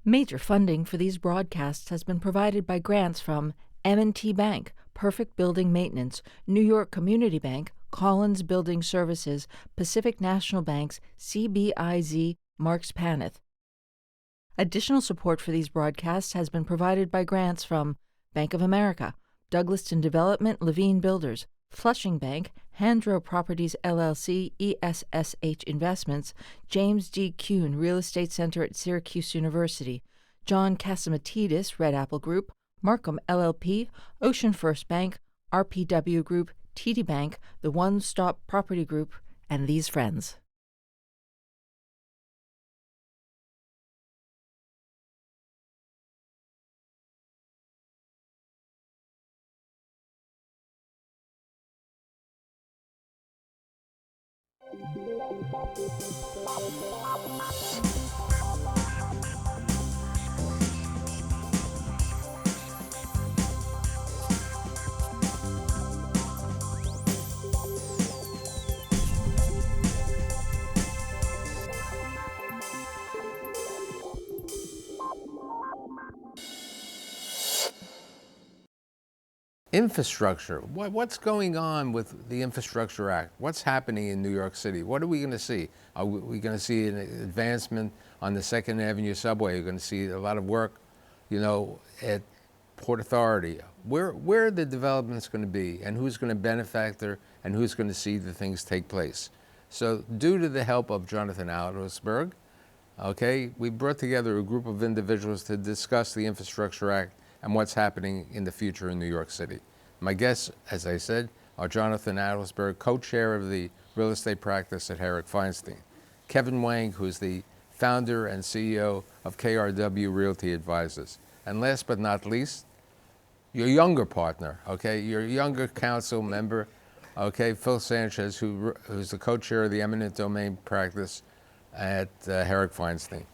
Major funding for these broadcasts has been provided by grants from M&T Bank, Perfect Building Maintenance, New York Community Bank, Collins Building Services, Pacific National Bank's CBIZ Marks Paneth. Additional support for these broadcasts has been provided by grants from Bank of America, Douglaston Development Levine Builders, Flushing Bank, Handro Properties LLC, ESSH Investments, James D. Kuhn Real Estate Center at Syracuse University, John Cassimatidis Red Apple Group, Markham LLP, Ocean First Bank, RPW Group, TD Bank, the One Stop Property Group, and these friends. Infrastructure. What's going on with the Infrastructure Act? What's happening in New York City? What are we going to see? Are we going to see an advancement on the Second Avenue subway? You're going to see a lot of work, at Port Authority. Where are the developments going to be, and who's going to benefactor, and who's going to see the things take place? So, due to the help of Jonathan Adlersberg, we brought together a group of individuals to discuss the Infrastructure Act and what's happening in the future in New York City. My guests, as I said, are Jonathan Adlersberg, co-chair of the real estate practice at Herrick Feinstein, Kevin Wang, who's the founder and CEO of KRW Realty Advisors, and last but not least, your younger partner, your younger council member, Phil Sanchez, who's the co-chair of the eminent domain practice at Herrick Feinstein.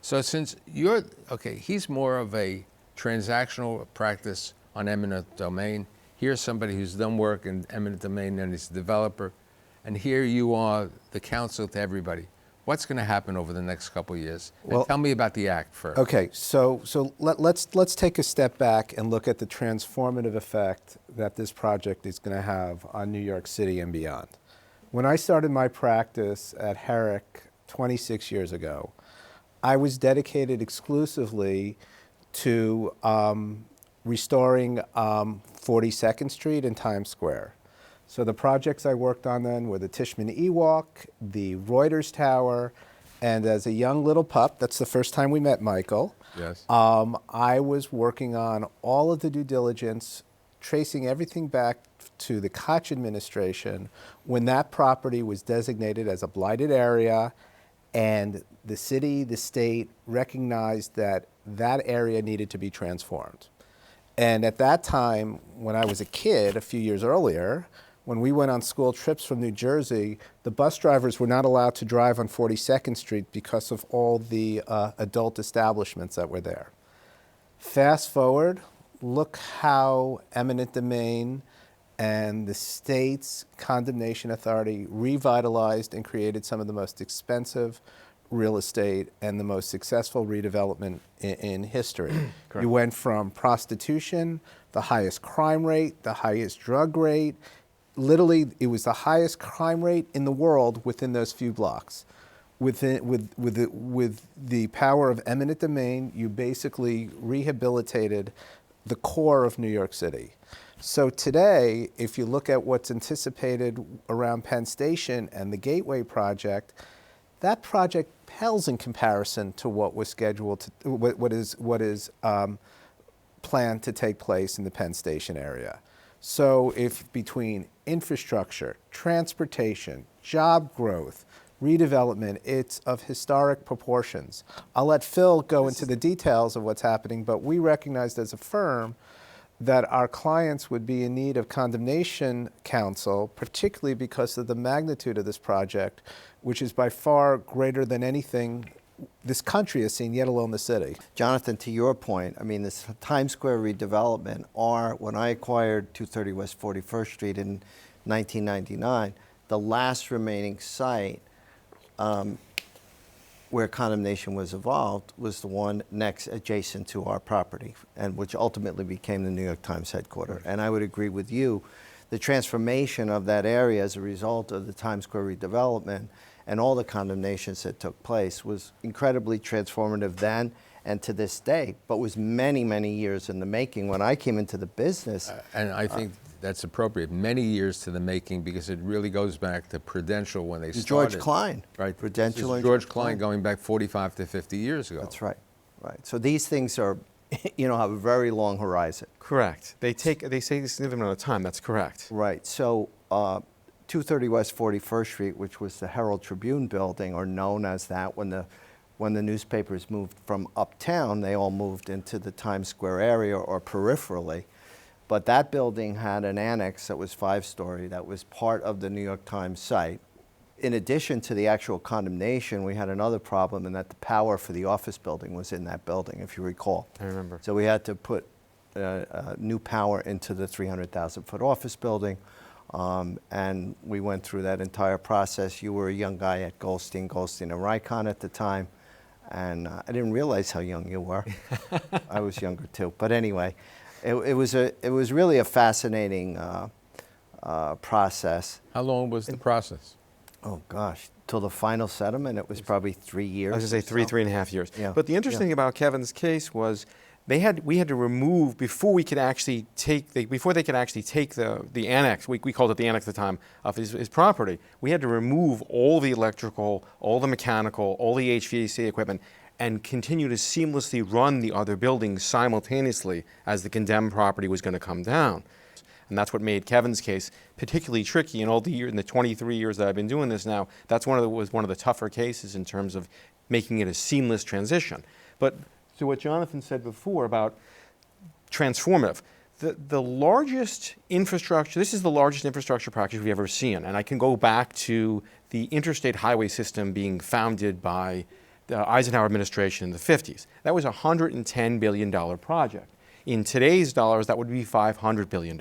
So since he's more of a transactional practice on eminent domain. Here's somebody who's done work in eminent domain and is a developer. And here you are, the counsel to everybody. What's going to happen over the next couple of years? Well, and tell me about the act first. Okay, so let's take a step back and look at the transformative effect that this project is going to have on New York City and beyond. When I started my practice at Herrick 26 years ago, I was dedicated exclusively to restoring 42nd Street and Times Square. So the projects I worked on then were the Tishman Ewok, the Reuters Tower, and as a young little pup, that's the first time we met Michael, yes. I was working on all of the due diligence, tracing everything back to the Koch administration when that property was designated as a blighted area, and the city, the state recognized that that area needed to be transformed. And at that time, when I was a kid, a few years earlier, when we went on school trips from New Jersey, the bus drivers were not allowed to drive on 42nd Street because of all the adult establishments that were there. Fast forward, look how eminent domain and the state's condemnation authority revitalized and created some of the most expensive real estate and the most successful redevelopment in history. You went from prostitution, the highest crime rate, the highest drug rate. Literally, it was the highest crime rate in the world within those few blocks. With the power of eminent domain, you basically rehabilitated the core of New York City. So today, if you look at what's anticipated around Penn Station and the Gateway project, that project pales in comparison to what was scheduled to, what is planned to take place in the Penn Station area. So if between infrastructure, transportation, job growth, redevelopment, it's of historic proportions. I'll let Phil go into the details of what's happening, but we recognized as a firm that our clients would be in need of condemnation counsel, particularly because of the magnitude of this project, which is by far greater than anything this country has seen, yet alone the city. Jonathan, to your point, I mean, this Times Square redevelopment, or when I acquired 230 West 41st Street in 1999, the last remaining site where condemnation was evolved was the one next adjacent to our property, and which ultimately became the New York Times headquarters. And I would agree with you, the transformation of that area as a result of the Times Square redevelopment and all the condemnations that took place was incredibly transformative then and to this day, but was many, many years in the making. When I came into the business, And I think that's appropriate. Many years to the making, because it really goes back to Prudential when they started. George Klein, Right. Prudential This is and George Klein going back 45 to 50 years ago. That's right, right. So these things are, have a very long horizon. Correct. They take a significant amount of time. That's correct. Right. So 230 West 41st Street, which was the Herald Tribune building, or known as that when the newspapers moved from uptown, they all moved into the Times Square area or peripherally. But that building had an annex that was 5-story that was part of the New York Times site. In addition to the actual condemnation, we had another problem in that the power for the office building was in that building, if you recall. I remember. So we had to put new power into the 300,000-foot office building. And we went through that entire process. You were a young guy at Goldstein and Rikon at the time. And I didn't realize how young you were. I was younger too. But anyway, it was really a fascinating process. How long was the process? Oh gosh, till the final settlement, it was probably 3 years. I was going to say 3.5 years. Yeah. But the interesting thing about Kevin's case was we had to remove, before they could actually take the annex, we called it the annex at the time, of his property, we had to remove all the electrical, all the mechanical, all the HVAC equipment, and continue to seamlessly run the other buildings simultaneously as the condemned property was going to come down. And that's what made Kevin's case particularly tricky. In the 23 years that I've been doing this now, was one of the tougher cases in terms of making it a seamless transition. But to what Jonathan said before about transformative, the largest infrastructure, this is the largest infrastructure package we've ever seen. And I can go back to the interstate highway system being founded by the Eisenhower administration in the 50s. That was a $110 billion project. In today's dollars, that would be $500 billion.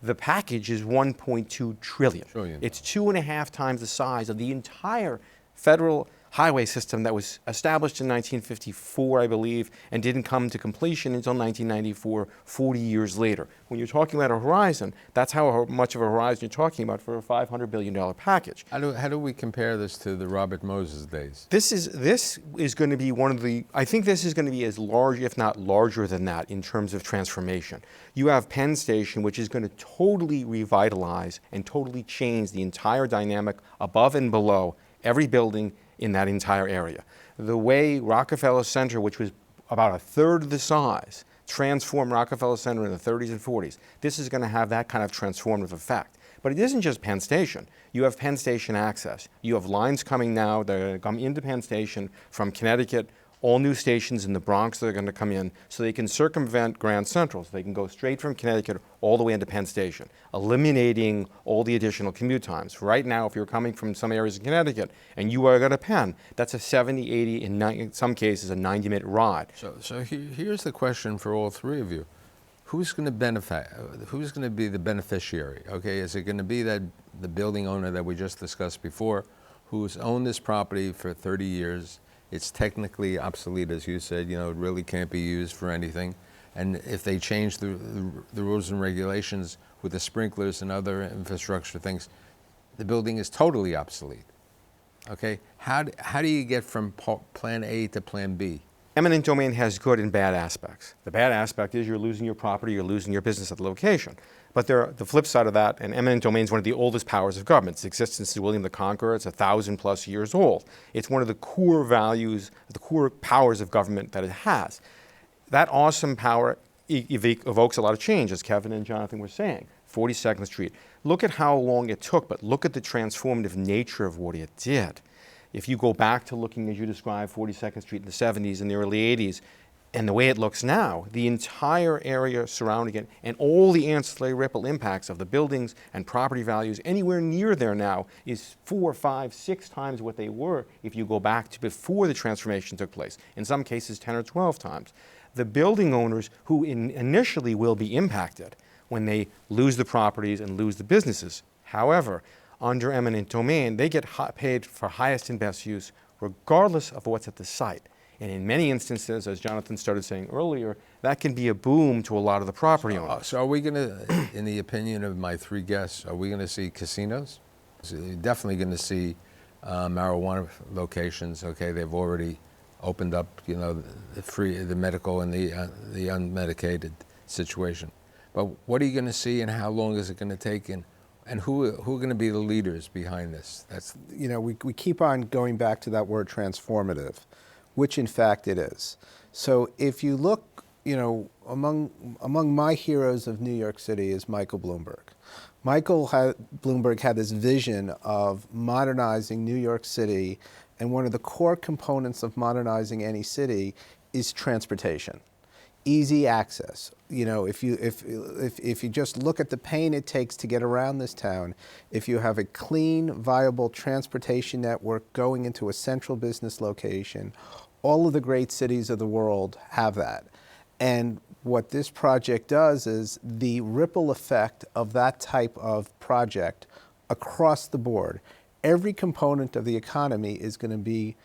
The package is $1.2 trillion. It's 2.5 times the size of the entire federal highway system that was established in 1954, I believe, and didn't come to completion until 1994, 40 years later. When you're talking about a horizon, that's how much of a horizon you're talking about for a $500 billion package. How do we compare this to the Robert Moses days? This is going to be I think this is going to be as large, if not larger than that, in terms of transformation. You have Penn Station, which is going to totally revitalize and totally change the entire dynamic above and below every building in that entire area. The way Rockefeller Center, which was about a third of the size, transformed Rockefeller Center in the 30s and 40s, this is going to have that kind of transformative effect. But it isn't just Penn Station. You have Penn Station access. You have lines coming now that are going to come into Penn Station from Connecticut, all new stations in the Bronx that are going to come in, so they can circumvent Grand Central. So they can go straight from Connecticut all the way into Penn Station, eliminating all the additional commute times. Right now, if you're coming from some areas in Connecticut and you are going to Penn, that's a 70, 80, in some cases, a 90-minute ride. So here's the question for all three of you. Who's going to benefit? Who's going to be the beneficiary? Okay, is it going to be the building owner that we just discussed before, who's owned this property for 30 years? It's technically obsolete, as you said. It really can't be used for anything. And if they change the rules and regulations with the sprinklers and other infrastructure things, the building is totally obsolete. Okay, how do you get from Plan A to Plan B? Eminent domain has good and bad aspects. The bad aspect is you're losing your property, you're losing your business at the location. But the flip side of that, and eminent domain is one of the oldest powers of government. Its existence is William the Conqueror. It's 1,000+ years old. It's one of the core values, the core powers of government that it has. That awesome power evokes a lot of change, as Kevin and Jonathan were saying. 42nd Street. Look at how long it took, but look at the transformative nature of what it did. If you go back to looking, as you described, 42nd Street in the 70s and the early 80s, and the way it looks now, the entire area surrounding it and all the ancillary ripple impacts of the buildings and property values anywhere near there now is 4, 5, 6 times what they were if you go back to before the transformation took place. In some cases, 10 or 12 times. The building owners who initially will be impacted when they lose the properties and lose the businesses. However, under eminent domain, they get paid for highest and best use regardless of what's at the site. And in many instances, as Jonathan started saying earlier, that can be a boom to a lot of the property owners. So are we going to, in the opinion of my three guests, are we going to see casinos? So you're definitely going to see marijuana locations. Okay, they've already opened up, the medical and the unmedicated situation. But what are you going to see, and how long is it going to take, and who are going to be the leaders behind this? That's we keep on going back to that word transformative, which in fact it is. So if you look, among my heroes of New York City is Michael Bloomberg. Bloomberg had this vision of modernizing New York City, and one of the core components of modernizing any city is transportation. Easy access. If you just look at the pain it takes to get around this town, if you have a clean, viable transportation network going into a central business location, all of the great cities of the world have that. And what this project does is the ripple effect of that type of project across the board. Every component of the economy is going to be,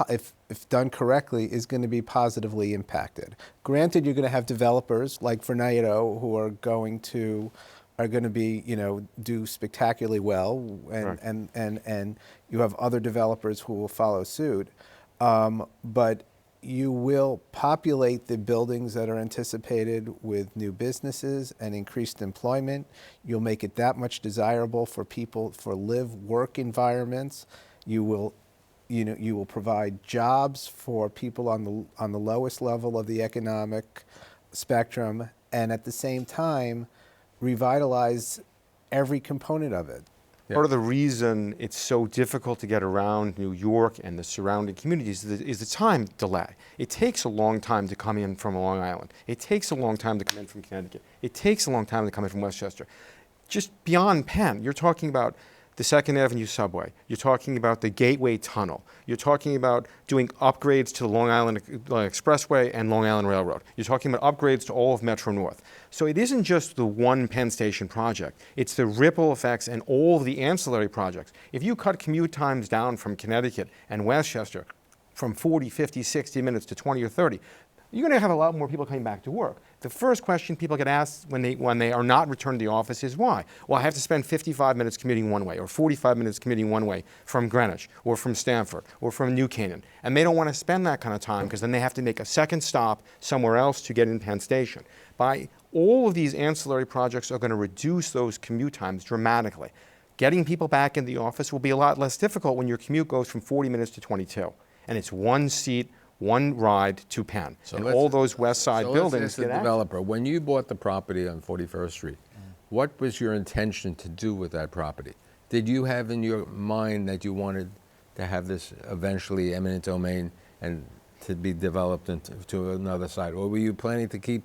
if done correctly, is going to be positively impacted. Granted, you're going to have developers like Vornado who are going to be, do spectacularly well, Right. and you have other developers who will follow suit. But you will populate the buildings that are anticipated with new businesses and increased employment. You'll make it that much desirable for people for live-work environments. You will provide jobs for people on the lowest level of the economic spectrum, and at the same time, revitalize every component of it. Part of the reason it's so difficult to get around New York and the surrounding communities is the time delay. It takes a long time to come in from Long Island. It takes a long time to come in from Connecticut. It takes a long time to come in from Westchester. Just beyond Penn, you're talking about the Second Avenue subway. You're talking about the Gateway Tunnel. You're talking about doing upgrades to the Long Island Expressway and Long Island Railroad. You're talking about upgrades to all of Metro North. So it isn't just the one Penn Station project. It's the ripple effects and all of the ancillary projects. If you cut commute times down from Connecticut and Westchester from 40, 50, 60 minutes to 20 or 30, you're going to have a lot more people coming back to work. The first question people get asked when they are not returned to the office is why? Well, I have to spend 55 minutes commuting one way or 45 minutes commuting one way from Greenwich or from Stamford or from New Canaan. And they don't want to spend that kind of time because then they have to make a second stop somewhere else to get in Penn Station. By all of these ancillary projects are going to reduce those commute times dramatically. Getting people back in the office will be a lot less difficult when your commute goes from 40 minutes to 22. And it's one seat, one ride to Penn. So and let's- all those West Side so buildings let's ask the get access. developer. When you bought the property on 41st Street, what was your intention to do with that property? Did you have in your mind that you wanted to have this eventually eminent domain and to be developed into another site? Or were you planning to keep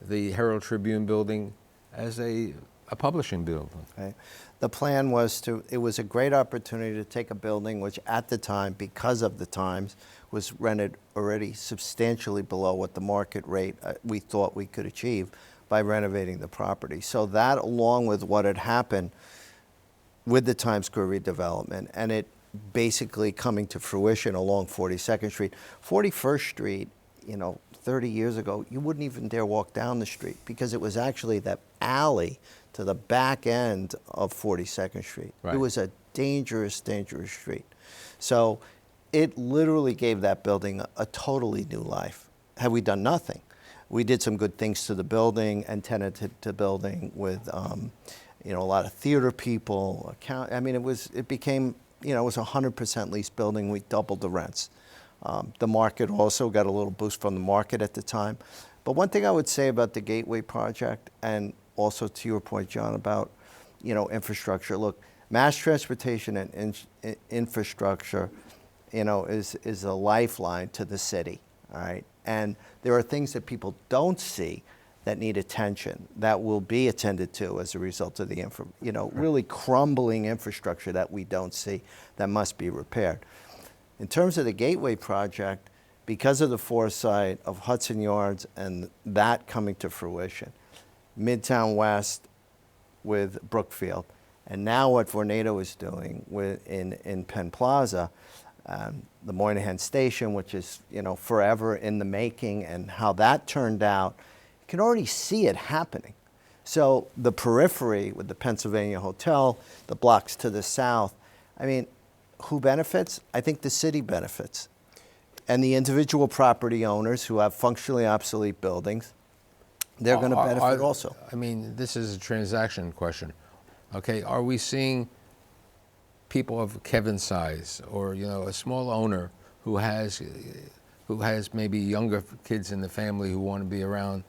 the Herald Tribune building as a publishing building? Okay. The plan was it was a great opportunity to take a building which at the time, because of the times, was rented already substantially below what the market rate we thought we could achieve by renovating the property. So that, along with what had happened with the Times Square redevelopment and it basically coming to fruition along 42nd Street, 41st Street, 30 years ago, you wouldn't even dare walk down the street because it was actually that alley to the back end of 42nd Street. Right. It was a dangerous, dangerous street. So it literally gave that building a totally new life. Had we done nothing, we did some good things to the building and tenanted the building with, a lot of theater people. It became, it was a 100% leased building. We doubled the rents. The market also got a little boost from the market at the time. But one thing I would say about the Gateway project, and also to your point, John, about infrastructure. Look, mass transportation and infrastructure, is a lifeline to the city. All right, and there are things that people don't see that need attention that will be attended to as a result of the really crumbling infrastructure that we don't see that must be repaired. In terms of the Gateway project, because of the foresight of Hudson Yards and that coming to fruition, Midtown West with Brookfield, and now what Vornado is doing in Penn Plaza, the Moynihan Station, which is, forever in the making, and how that turned out. You can already see it happening. So the periphery with the Pennsylvania Hotel, the blocks to the south, I mean, who benefits? I think the city benefits. And the individual property owners who have functionally obsolete buildings, they're going to benefit also. I mean, this is a transaction question. Okay, are we seeing people of Kevin's size, or a small owner who has maybe younger kids in the family who want to be around,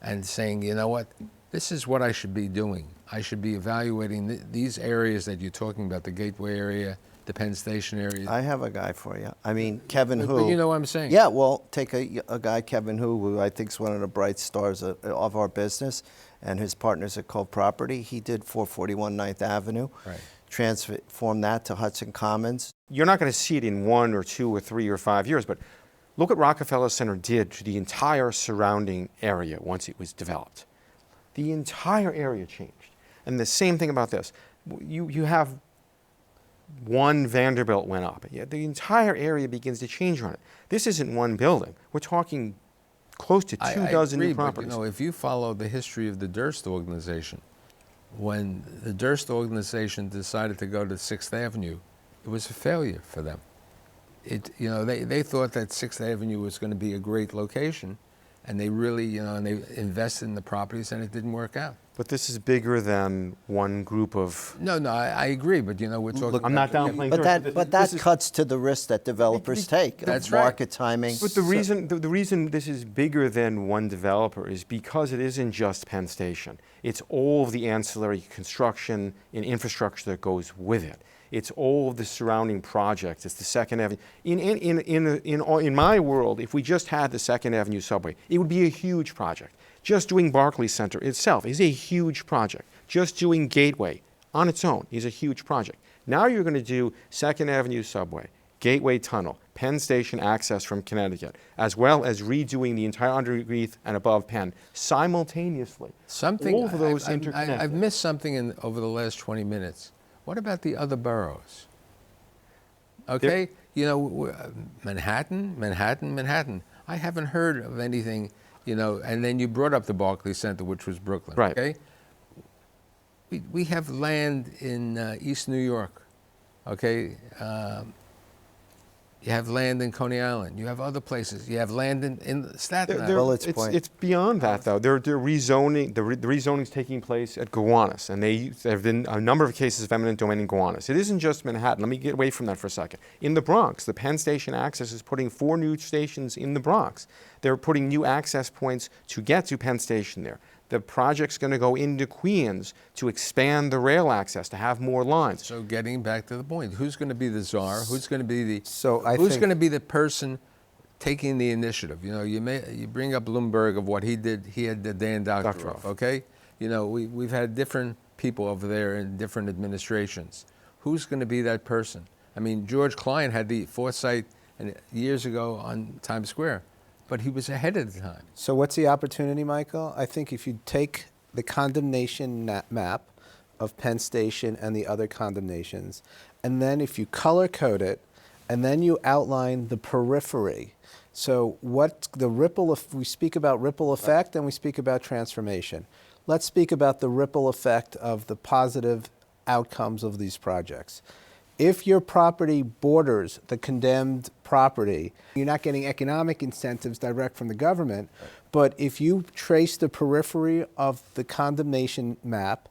and saying, you know what, this is what I should be doing. I should be evaluating these areas that you're talking about, the Gateway area, the Penn Station area. I have a guy for you. I mean, Kevin But Hu. you know what I'm saying? Yeah, well, take a guy, Kevin Hu, who I think is one of the bright stars of our business, and his partners at Cove Property. He did 441 9th Avenue. Right. Transformed that to Hudson Commons. You're not going to see it in 1 or 2 or 3 or 5 years, but look what Rockefeller Center did to the entire surrounding area once it was developed. The entire area changed. And the same thing about this. You have one Vanderbilt went up. The entire area begins to change on it. This isn't one building. We're talking close to 2 dozen I agree, new properties. But, if you follow the history of the Durst organization, when the Durst organization decided to go to 6th Avenue, it was a failure for them. They thought that 6th Avenue was going to be a great location, and they really, and they invested in the properties, and it didn't work out. But this is bigger than one group of... No, I agree, but we're talking. Look, I'm not downplaying Durst. But that cuts to the risk that developers take. That's right. Market timing. But the reason this is bigger than one developer is because it isn't just Penn Station. It's all of the ancillary construction and infrastructure that goes with it. It's all of the surrounding projects. It's the Second Avenue. In my world, if we just had the Second Avenue subway, it would be a huge project. Just doing Barclays Center itself is a huge project. Just doing Gateway on its own is a huge project. Now you're going to do Second Avenue subway, Gateway Tunnel, Penn Station access from Connecticut, as well as redoing the entire underneath and above Penn simultaneously. All of those interconnected. I've missed something over the last 20 minutes. What about the other boroughs? Okay, Manhattan. I haven't heard of anything, and then you brought up the Barclays Center, which was Brooklyn. Right. Okay. We have land in East New York. Okay. You have land in Coney Island. You have other places. You have land in Staten Island. Well, it's beyond that, though. They're rezoning. The rezoning is taking place at Gowanus, and there have been a number of cases of eminent domain in Gowanus. It isn't just Manhattan. Let me get away from that for a second. In the Bronx, the Penn Station Access is putting 4 new stations in the Bronx. They're putting new access points to get to Penn Station there. The project's going to go into Queens to expand the rail access, to have more lines. So getting back to the point, who's going to be the czar? Who's going to be the who's going to be the person taking the initiative? You bring up Bloomberg of what he did. He had the Dan Doctoroff. Okay, we've had different people over there in different administrations. Who's going to be that person? I mean, George Klein had the foresight years ago on Times Square, but he was ahead of the time. So what's the opportunity, Michael? I think if you take the condemnation map of Penn Station and the other condemnations, and then if you color code it, and then you outline the periphery. So what the ripple, if we speak about ripple effect and we speak about transformation. Let's speak about the ripple effect of the positive outcomes of these projects. If your property borders the condemned property, you're not getting economic incentives direct from the government, but if you trace the periphery of the condemnation map,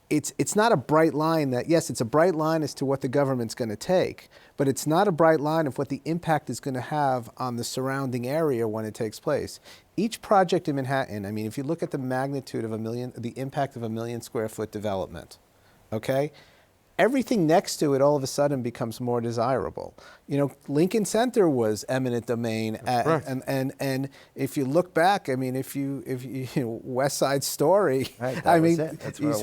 it's not a bright line that, yes, it's a bright line as to what the government's going to take, but it's not a bright line of what the impact is going to have on the surrounding area when it takes place. Each project in Manhattan, if you look at the magnitude of the impact of a 1 million square foot development, okay? Everything next to it all of a sudden becomes more desirable. Lincoln Center was eminent domain, and if you look back, if you West Side Story, Right,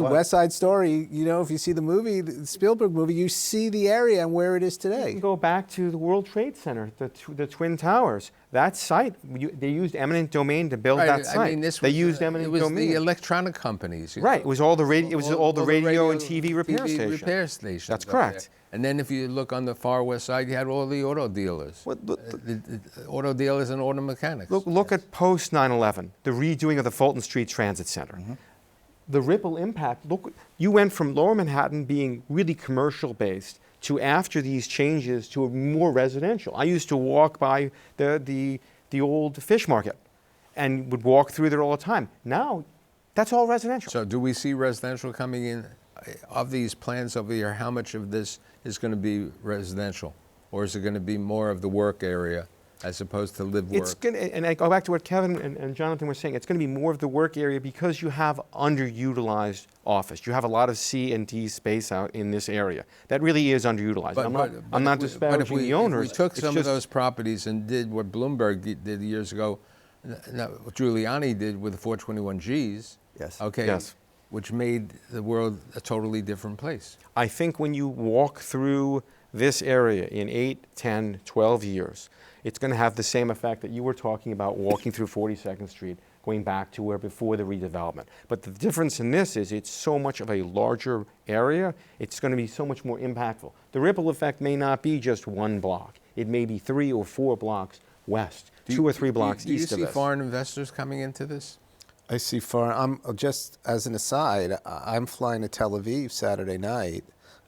West Side Story. If you see the movie, the Spielberg movie, you see the area and where it is You today. can go back to the World Trade Center, the Twin Towers. That site, they used eminent domain to build that site. I mean, this they was, used it eminent was domain. the electronic companies. Right. It was all the radio. It was all the radio and TV repair TV stations. repair stations. That's up there. correct. And then if you look on the far west side, you had all the auto dealers. The auto dealers and auto mechanics. Look at post 9/11, the redoing of the Fulton Street Transit Center. The ripple impact. Look, you went from Lower Manhattan being really commercial based to, after these changes, to a more residential. I used to walk by the old fish market and would walk through there all the time. Now, that's all residential. So do we see residential coming in? Of these plans over here, how much of this is going to be residential? Or is it going to be more of the work area as opposed to live work? It's going to, and I go back to what Kevin and Jonathan were saying, it's going to be more of the work area because you have underutilized office. You have a lot of C&D space out in this area. That really is underutilized. I'm not disparaging the owners. If we took It's some of just- those properties and did what Bloomberg did years ago, what Giuliani did with the 421Gs, Yes. okay, Yes. which made the world a totally different place. I think when you walk through this area in 8, 10, 12 years, it's going to have the same effect that you were talking about walking through 42nd Street, going back to where before the redevelopment. But the difference in this is it's so much of a larger area, it's going to be so much more impactful. The ripple effect may not be just one block. It may be 3 or 4 blocks west, 2 or 3 blocks east of Do you this. see foreign investors coming into this? I see I'm just as an aside, I'm flying to Tel Aviv Saturday night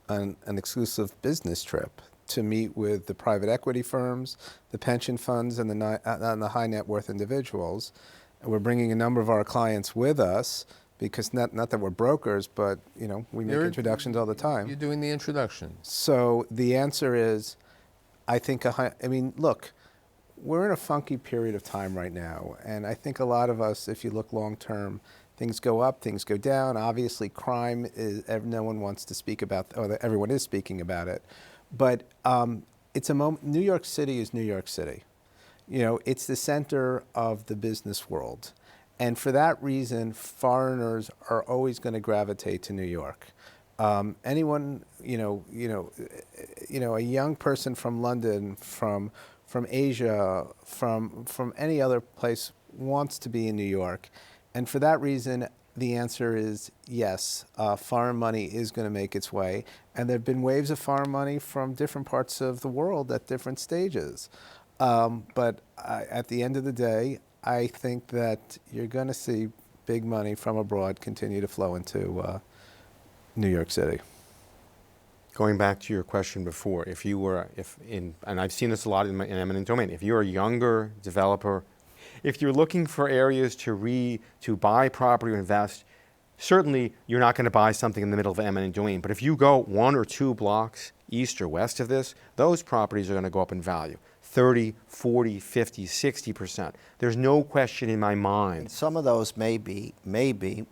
on an exclusive business trip to meet with the private equity firms, the pension funds, and the high net worth individuals. And we're bringing a number of our clients with us because not that we're brokers, but we make introductions all the time. You're doing the introduction. So the answer is, I think, look, we're in a funky period of time right now. And I think a lot of us, if you look long term, things go up, things go down. Obviously, crime is, no one wants to speak about, or everyone is speaking about it. But it's a moment, New York City is New York City. It's the center of the business world. And for that reason, foreigners are always going to gravitate to New York. Anyone, a young person from London, from Asia, from any other place wants to be in New York. And for that reason, the answer is yes, foreign money is going to make its way. And there have been waves of foreign money from different parts of the world at different stages. But at the end of the day, I think that you're going to see big money from abroad continue to flow into New York City. Going back to your question before, and I've seen this a lot in eminent domain, if you're a younger developer, if you're looking for areas to buy property or invest, certainly you're not going to buy something in the middle of eminent domain. But if you go 1 or 2 blocks east or west of this, those properties are going to go up in value. 30, 40, 50, 60%. There's no question in my mind. And some of those may be,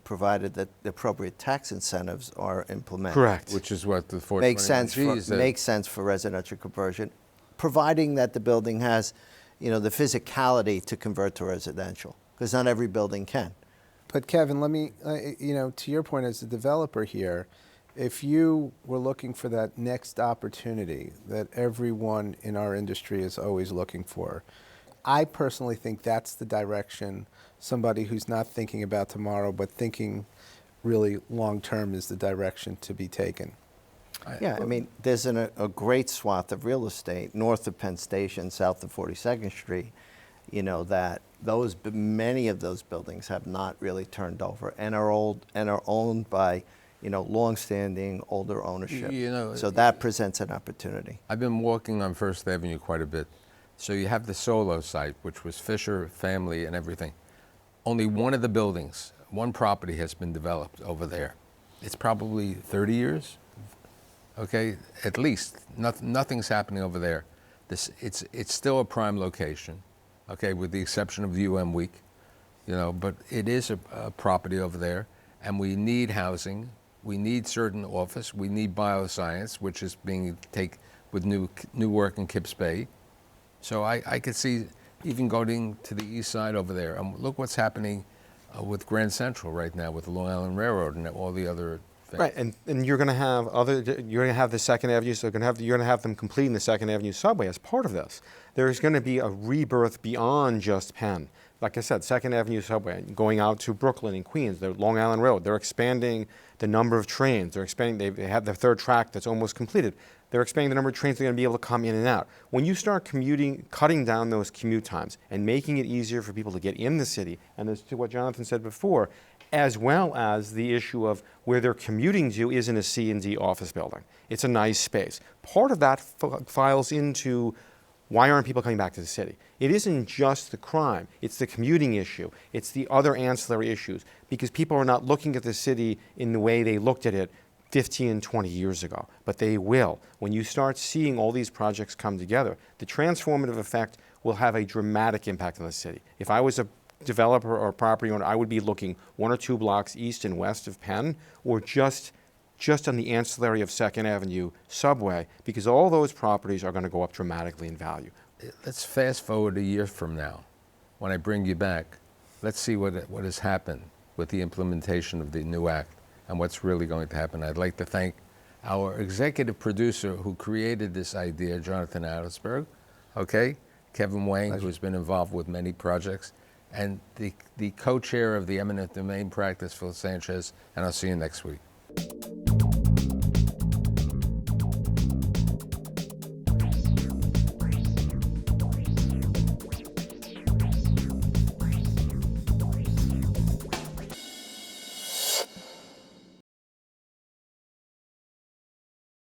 provided that the appropriate tax incentives are implemented. Correct. Which is what the 421Gs Makes sense for residential conversion, providing that the building has, the physicality to convert to residential, because not every building can. But Kevin, let me, to your point as a developer here, if you were looking for that next opportunity that everyone in our industry is always looking for, I personally think that's the direction somebody who's not thinking about tomorrow but thinking really long term is the direction to be taken. Yeah, there's a great swath of real estate north of Penn Station, south of 42nd Street, that many of those buildings have not really turned over and are owned by long-standing, older ownership. So that presents an opportunity. I've been walking on First Avenue quite a bit. So you have the Solo site, which was Fisher family and everything. Only one of the buildings, one property has been developed over there. It's probably 30 years, okay, at least. Nothing's happening over there. It's still a prime location, okay, with the exception of UM Week, but it is a property over there, and we need housing. We need certain office. We need bioscience, which is being taken with new work in Kips Bay. So I could see even going to the east side over there. Look what's happening with Grand Central right now with the Long Island Railroad and all the other Right, and you're going to have you're going to have the Second Avenue, so you're going to have them completing the Second Avenue subway as part of this. There's going to be a rebirth beyond just Penn. Like I said, Second Avenue subway going out to Brooklyn and Queens, the Long Island Road. They're expanding the number of trains. They're expanding. They have the third track that's almost completed. They're expanding the number of trains they're going to be able to come in and out. When you start cutting down those commute times and making it easier for people to get in the city, and as to what Jonathan said before, as well as the issue of where they're commuting to is in a C and D office building. It's a nice space. Part of that files into why aren't people coming back to the city? It isn't just the crime, it's the commuting issue, it's the other ancillary issues, because people are not looking at the city in the way they looked at it 15 and 20 years ago, but they will. When you start seeing all these projects come together, the transformative effect will have a dramatic impact on the city. If I was a developer or property owner, I would be looking 1 or 2 blocks east and west of Penn, or just on the ancillary of Second Avenue subway, because all those properties are going to go up dramatically in value. Let's fast forward a year from now. When I bring you back, let's see what has happened with the implementation of the new act and what's really going to happen. I'd like to thank our executive producer who created this idea, Jonathan Adelsberg, okay? Kevin Wang, who's been involved with many projects, and the co-chair of the eminent domain practice, Phil Sanchez, and I'll see you next week.